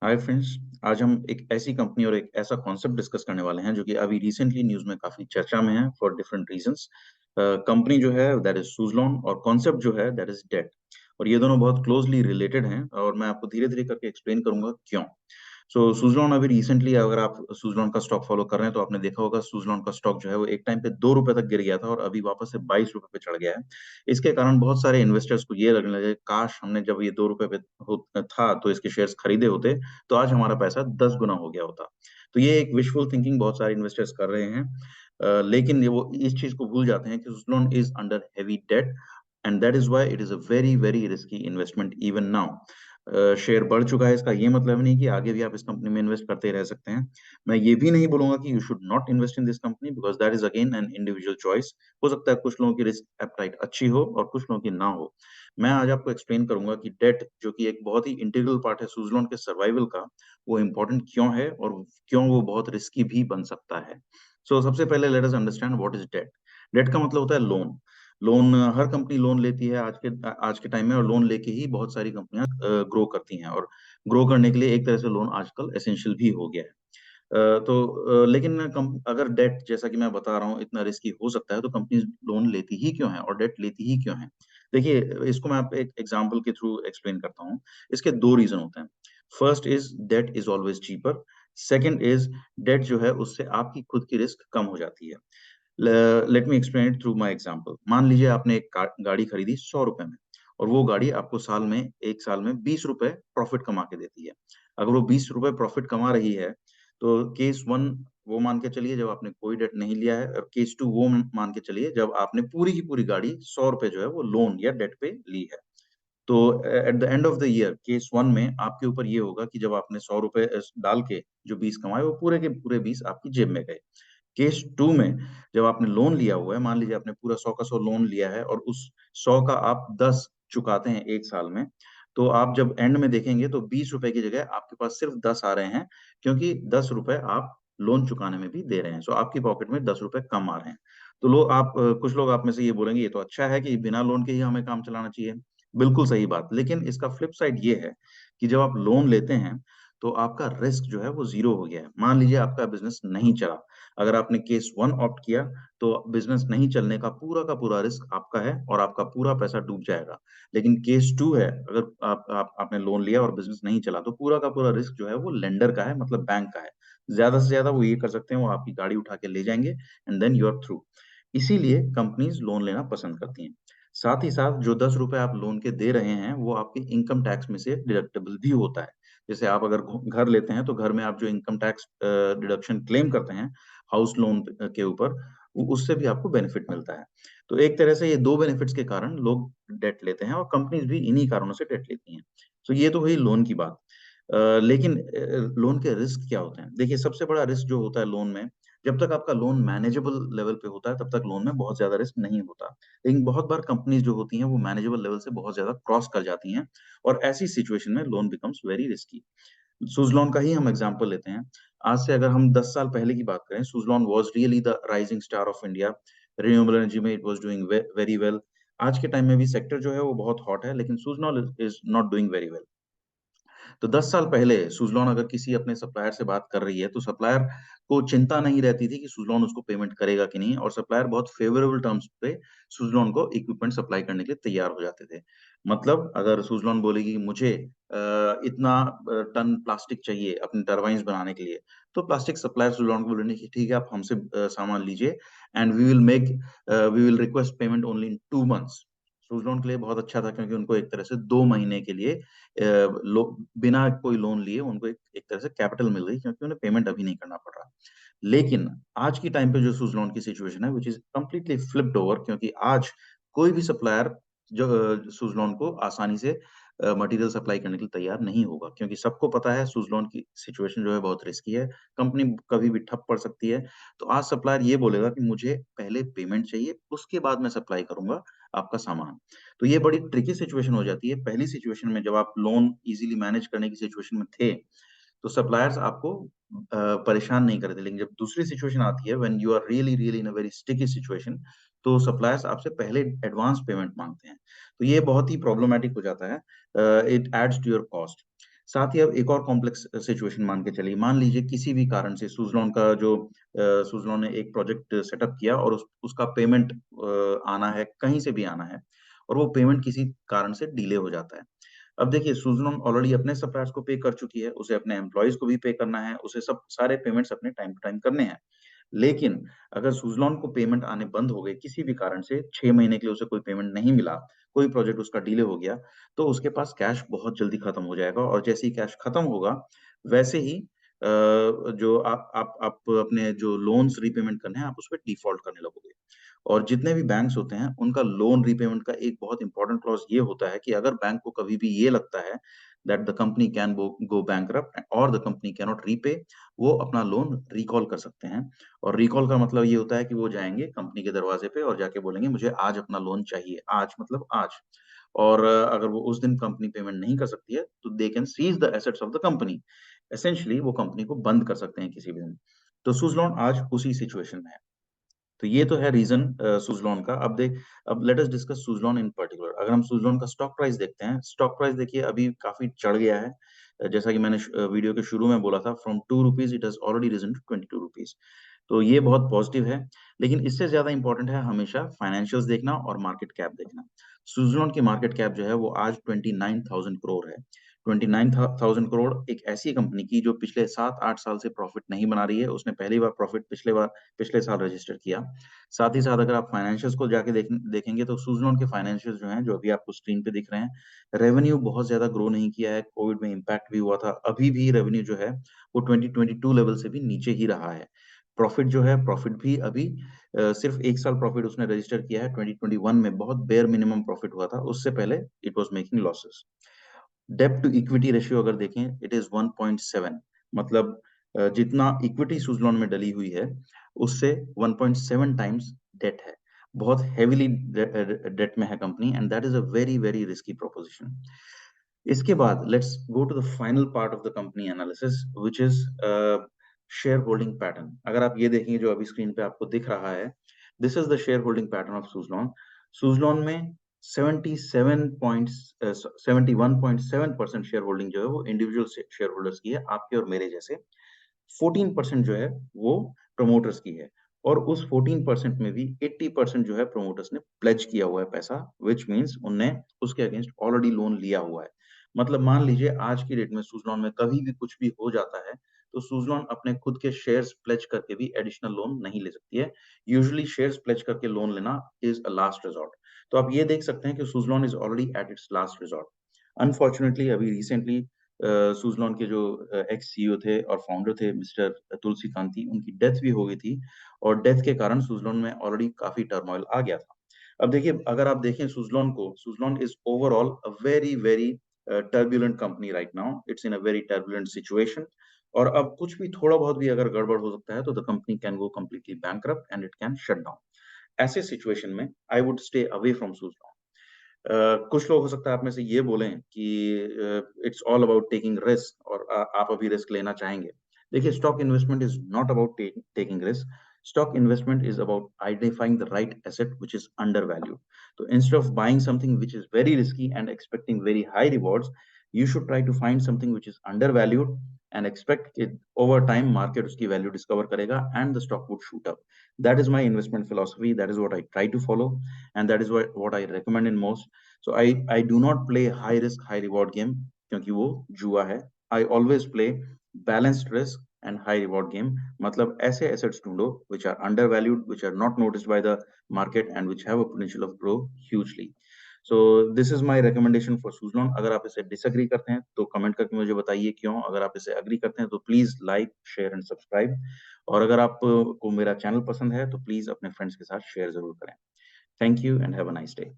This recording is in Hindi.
Hi friends. आज हम एक ऐसी कंपनी और एक ऐसा कॉन्सेप्ट डिस्कस करने वाले हैं जो कि अभी रिसेंटली न्यूज में काफी चर्चा में है फॉर डिफरेंट रीजंस। कंपनी जो है दैट इज सुजलॉन और कॉन्सेप्ट जो है दैट इज डेट। और ये दोनों बहुत क्लोजली रिलेटेड हैं और मैं आपको धीरे धीरे करके एक्सप्लेन करूंगा क्यों। सुजलॉन अभी रिसेंटली, अगर आप सुजलॉन का स्टॉक फॉलो कर रहे हैं तो आपने देखा होगा सुजलॉन का स्टॉक जो है वो एक टाइम पे 2 रुपए तक गिर गया था और अभी वापस से 22 रुपए पे चढ़ गया है। इसके कारण बहुत सारे इन्वेस्टर्स को ये लगने लगे, काश हमने जब ये 2 रुपए पे था तो इसके शेयर्स खरीदे होते तो आज हमारा पैसा 10 गुना हो गया होता। तो ये एक विशफुल थिंकिंग बहुत सारे इन्वेस्टर्स कर रहे हैं। लेकिन ये वो इस चीज को भूल जाते हैं कि Suzlon is under heavy debt and that is why it is a very very risky investment even now. Share बढ़ चुका है, इसका ये मतलब नहीं कि आगे भी आप इस कंपनी में इन्वेस्ट करते रह सकते हैं। मैं ये भी नहीं बोलूंगा कि you should not invest in this company because that is again an individual choice. हो सकता है कुछ लोगों की रिस्क एप्टाइट अच्छी हो और कुछ लोगों की ना हो। मैं आज आपको एक्सप्लेन करूंगा कि डेट जो कि एक बहुत ही इंटीग्रल पार्ट है सुजलॉन के सर्वाइवल का, वो इम्पोर्टेंट क्यों है और क्यों वो बहुत रिस्की भी बन सकता है। सबसे पहले let us understand what is debt. Debt का मतलब होता है लोन। लोन, हर कंपनी लोन लेती है आज के टाइम में, और लोन लेके ही बहुत सारी कंपनियां ग्रो करती हैं। और ग्रो करने के लिए एक तरह से लोन आजकल एसेंशियल भी हो गया है। लेकिन अगर डेट, जैसा कि मैं बता रहा हूँ, इतना रिस्की हो सकता है तो कंपनी लोन लेती ही क्यों है और डेट लेती ही क्यों है। देखिए, इसको मैं आप एक एग्जांपल के थ्रू एक्सप्लेन करता हूँ। इसके दो रीजन होते हैं। First is debt is always cheaper. Second is debt जो है उससे आपकी खुद की रिस्क कम हो जाती है। Let me explain it through my example. मान लीजिए आपने एक गाड़ी खरीदी 100 रुपए में, और वो गाड़ी आपको एक साल में 20 रुपए प्रॉफिट कमा के देती है। अगर वो 20 रुपए प्रॉफिट कमा रही है तो केस वन वो मान के चलिए जब आपने कोई डेट नहीं लिया है, और केस टू वो मान के चलिए जब आपने पूरी की पूरी गाड़ी 100 रुपए जो है वो लोन या डेट पे ली है। तो at the end of the year case one में आपके ऊपर ये होगा कि जब आपने 100 रुपए डाल के जो 20 कमाए, वो पूरे के पूरे 20 आपकी जेब में गए। केस टू में जब आपने लोन लिया हुआ है, मान लीजिए आपने पूरा 100 का 100 लोन लिया है और उस 100 का आप 10 चुकाते हैं एक साल में, तो आप जब एंड में देखेंगे तो 20 रुपए की जगह आपके पास सिर्फ 10 आ रहे हैं, क्योंकि 10 रुपए आप लोन चुकाने में भी दे रहे हैं। आपकी पॉकेट में 10 रुपए कम आ रहे हैं। तो कुछ लोग आप में से ये बोलेंगे ये तो अच्छा है कि बिना लोन के ही हमें काम चलाना चाहिए। बिल्कुल सही बात, लेकिन इसका फ्लिप साइड ये है कि जब आप लोन लेते हैं तो आपका रिस्क जो है वो जीरो हो गया है। मान लीजिए आपका बिजनेस नहीं चला, अगर आपने केस वन ऑप्ट किया तो बिजनेस नहीं चलने का पूरा रिस्क आपका है और आपका पूरा पैसा डूब जाएगा। लेकिन केस टू है, अगर आपने लोन लिया और बिजनेस नहीं चला तो पूरा का पूरा रिस्क जो है वो लेंडर का है, मतलब बैंक का है। ज्यादा से ज्यादा वो ये कर सकते हैं, वो आपकी गाड़ी उठा के ले जाएंगे and then you are through. इसीलिए कंपनीज लोन लेना पसंद करती हैं। साथ ही साथ जो 10 रुपए आप लोन के दे रहे हैं वो आपके इनकम टैक्स में से डिडक्टेबल भी होता है। जैसे आप अगर घर लेते हैं तो घर में आप जो इनकम टैक्स डिडक्शन क्लेम करते हैं हाउस लोन के ऊपर, उससे भी आपको बेनिफिट मिलता है। तो एक तरह से ये दो बेनिफिट्स के कारण लोग डेट लेते हैं और कंपनीज भी इन्हीं कारणों से डेट लेती हैं। ये तो हुई लोन की बात। लेकिन लोन के रिस्क क्या होते हैं? देखिए, सबसे बड़ा रिस्क जो होता है लोन में, जब तक आपका लोन मैनेजेबल लेवल पे होता है तब तक लोन में बहुत ज्यादा रिस्क नहीं होता। लेकिन बहुत बार कंपनीज जो होती हैं वो मैनेजेबल लेवल से बहुत ज्यादा क्रॉस कर जाती हैं, और ऐसी सिचुएशन में loan becomes very risky. Suzlon का ही हम एग्जांपल लेते हैं। आज से अगर हम 10 साल पहले की बात करें, Suzlon was really the rising star of India. Renewable energy में it was doing very well. आज के टाइम में भी सेक्टर जो है वो बहुत हॉट है, लेकिन Suzlon is not doing very well. तो 10 साल पहले सुज़लॉन अगर किसी अपने सप्लायर से बात कर रही है, तो सप्लायर को चिंता नहीं रहती थी कि सुज़लॉन उसको पेमेंट करेगा कि नहीं, और सप्लायर बहुत फेवरेबल टर्म्स पे सुज़लॉन को इक्विपमेंट सप्लाई करने के लिए तैयार हो जाते थे। मतलब अगर सुज़लॉन बोलेगी कि मुझे इतना टन प्लास्टिक चाहिए अपने टरबाइन्स बनाने के लिए, तो प्लास्टिक सप्लायर सुज़लॉन को बोलेंगे कि ठीक है, आप हमसे सामान लीजिए and we will request payment only in 2 months. Suzlon के लिए बहुत अच्छा था, क्योंकि उनको एक तरह से 2 महीने के लिए बिना कोई लोन लिए उनको एक तरह से कैपिटल मिल गई, क्योंकि उन्हें पेमेंट अभी नहीं करना पड़ रहा। लेकिन आज की टाइम पे जो सुज़लॉन की सिचुएशन है which is completely flipped over, क्योंकि आज कोई भी सप्लायर जो सुज़लॉन को आसानी से मटेरियल सप्लाई करने के लिए तैयार नहीं होगा, क्योंकि सबको पता है सुज़लॉन की सिचुएशन जो है बहुत रिस्की है। कंपनी कभी भी ठप पड़ सकती है। तो आज सप्लायर ये बोलेगा कि मुझे पहले पेमेंट चाहिए, उसके बाद मैं सप्लाई करूंगा आपका सामान। तो ये बड़ी ट्रिकी सिचुएशन हो जाती है। पहली सिचुएशन में जब आप लोन इजीली मैनेज करने की सिचुएशन में थे, तो सप्लायर्स आपको परेशान नहीं कर रहे थे। लेकिन जब दूसरी सिचुएशन आती है, when you are really really in a very sticky situation, तो सप्लायर्स आपसे पहले एडवांस पेमेंट मांगते हैं। तो ये बहुत ही प्रॉब्लमैटिक हो जाता है। It adds to your cost. साथ ही अब एक और कॉम्प्लेक्स सिचुएशन मान के चलिए, मान लीजिए किसी भी कारण से सुज़लॉन का जो सुज़लॉन ने एक प्रोजेक्ट सेटअप किया और उसका पेमेंट आना है, कहीं से भी आना है और वो पेमेंट किसी कारण से डिले हो जाता है। अब देखिए सुज़लॉन ऑलरेडी अपने सप्लायर्स को पे कर चुकी है, उसे अपने एम्प्लॉइज़ को भी पे करना है, उसे सब सारे पेमेंट्स अपने टाइम टू टाइम करने हैं। लेकिन अगर सुज़लॉन को पेमेंट आने बंद हो गए किसी भी कारण से 6 महीने के लिए उसे कोई पेमेंट नहीं मिला, कोई प्रोजेक्ट उसका डिले हो गया, तो उसके पास कैश बहुत जल्दी खत्म हो जाएगा और जैसे ही कैश खत्म होगा, वैसे ही जो आप अपने जो लोन्स रीपेमेंट करने हैं, आप उसपे डिफ़ॉल्ट करने लगोगे। और जितने भी बैंक्स होते हैं, उनका लोन रीपेमेंट का एक बहुत इंपॉर्टेंट क्लॉज़ ये होता है कि अगर बैंक को कभी भी ये लगता है that the company can go bankrupt और the company can not repay, वो अपना लोन रिकॉल कर सकते हैं। और रिकॉल का मतलब ये होता है कि वो जाएँगे कंपनी के दरवाजे पे और जाके बोलेंगे मुझे आज अपना लोन चाहिए, आज मतलब आज। और अगर वो उस दिन कंपनी पेमेंट नहीं कर सकती है, तो they can seize the assets of the company. Essentially वो कंपनी को बंद कर सकते हैं किसी भी दिन। तो सुज़लॉन आज उसी सिचुएशन में है। तो ये तो है रीज़न सुज़लॉन का। अब लेट अस डिस्कस सुज़लॉन इन पर्टिकुलर। अगर हम सुज़लॉन का स्टॉक प्राइस देखते हैं, स्टॉक प्राइस देखिए अभी काफ़ी चढ़ गया है। जैसा कि मैंने वीडियो के शुरू में बोला था from ₹2 it has already risen to ₹22। तो ये बहुत पॉज़िटिव है, लेकिन इससे ज़्यादा इम्पोर्टेंट है हमेशा फाइनेंशियल्स देखना और मार्केट कैप देखना। सुज़लॉन की मार्केट कैप जो है वो आज 29,000 करोड़ है। 29,000 करोड़ एक ऐसी कंपनी की जो पिछले 7-8 साल से प्रॉफ़िट नहीं बना रही है, उसने पहली बार प्रॉफ़िट पिछले साल रजिस्टर किया। साथ ही साथ अगर आप फाइनेंशियल्स को जाके देखेंगे तो सुज़लॉन के फाइनेंशियल्स जो हैं, जो अभी आपको स्क्रीन पे दिख रहे हैं, रेवेन्यू बहुत ज़्यादा ग्रो नहीं किया है, कोविड में इम्पैक्ट भी हुआ था। अभी भी रेवेन्यू जो है, वो 2022 लेवल से भी नीचे ही रहा है। प्रॉफ़िट जो है, प्रॉफ़िट भी अभी सिर्फ़ 1 साल प्रॉफ़िट उसने रजिस्टर किया है, 2021 में बहुत बेयर मिनिमम प्रॉफ़िट हुआ था, उससे पहले इट वाज़ मेकिंग लॉसेस। डेब्ट टू इक्विटी रेशियो अगर देखें, इट इज़ 1.7 मतलब जितना इक्विटी सुज़लॉन में डली हुई है, उससे 1.7 टाइम्स डेट है। बहुत हेवीली डेट में है company and that is a very, very risky proposition. इसके बाद let's go to the final part of the company analysis which is shareholding pattern. अगर आप ये देखेंगे जो अभी स्क्रीन पे आपको दिख रहा है, this is the share holding pattern of Suzlon. Suzlon में 71.7% शेयर होल्डिंग जो है वो इंडिविजुअल शेयर होल्डर्स की है, आपके और मेरे जैसे। 14% जो है वो प्रमोटर्स की है और उस 14% में भी 80% जो है प्रमोटर्स ने प्लेज किया हुआ है पैसा व्हिच मीन्स उनने उसके अगेंस्ट ऑलरेडी लोन लिया हुआ है। मतलब मान लीजिए आज की डेट में सुज़लॉन में कभी भी कुछ भी हो जाता है, तो सुज़लॉन अपने खुद के शेयर्स प्लेज करके भी एडिशनल लोन नहीं ले सकती है। यूजुअली शेयर्स प्लेज करके लोन लेना इज़ अ लास्ट रिसॉर्ट। तो आप ये देख सकते हैं कि Suzlon is already at its last resort. Unfortunately अभी रिसेंटली सुज़लॉन के जो एक्स सीईओ थे और फाउंडर थे मिस्टर तुलसी कांति, उनकी डेथ भी हो गई थी और डेथ के कारण सुज़लॉन में ऑलरेडी काफ़ी टर्मॉइल आ गया था। अब देखिए अगर आप देखें सुज़लॉन को, Suzlon is overall a very, very turbulent company right now, it's in a very turbulent situation और अब कुछ भी थोड़ा बहुत भी अगर गड़बड़ हो सकता है तो the company can go completely bankrupt and it can shut down. ऐसे सिचुएशन में I would stay away from Suzlon. कुछ लोग हो सकता है आप में से ये बोलें कि it's all about taking risk और आप अभी रिस्क लेना चाहेंगे। देखिए stock investment is not about taking risk, stock investment is about identifying the right asset which is undervalued. तो instead of buying something which is very risky and expecting very high rewards, you should try to find something which is undervalued and expect it over time market उसकी value discover करेगा and the stock would shoot up. That is my investment philosophy. That is what I try to follow and that is what I recommend in most. So I do not play high risk high reward game क्योंकि वो जुआ है. I always play balanced risk and high reward game. मतलब ऐसे assets ढूंढो which are undervalued, which are not noticed by the market and which have a potential of grow hugely. So this is my recommendation for Suzlon. अगर आप इसे disagree करते हैं तो कमेंट करके मुझे बताइए क्यों. अगर आप इसे agree करते हैं तो please like share and subscribe और अगर आपको मेरा चैनल पसंद है तो प्लीज अपने फ्रेंड्स के साथ शेयर जरूर करें. Thank you and have a nice day.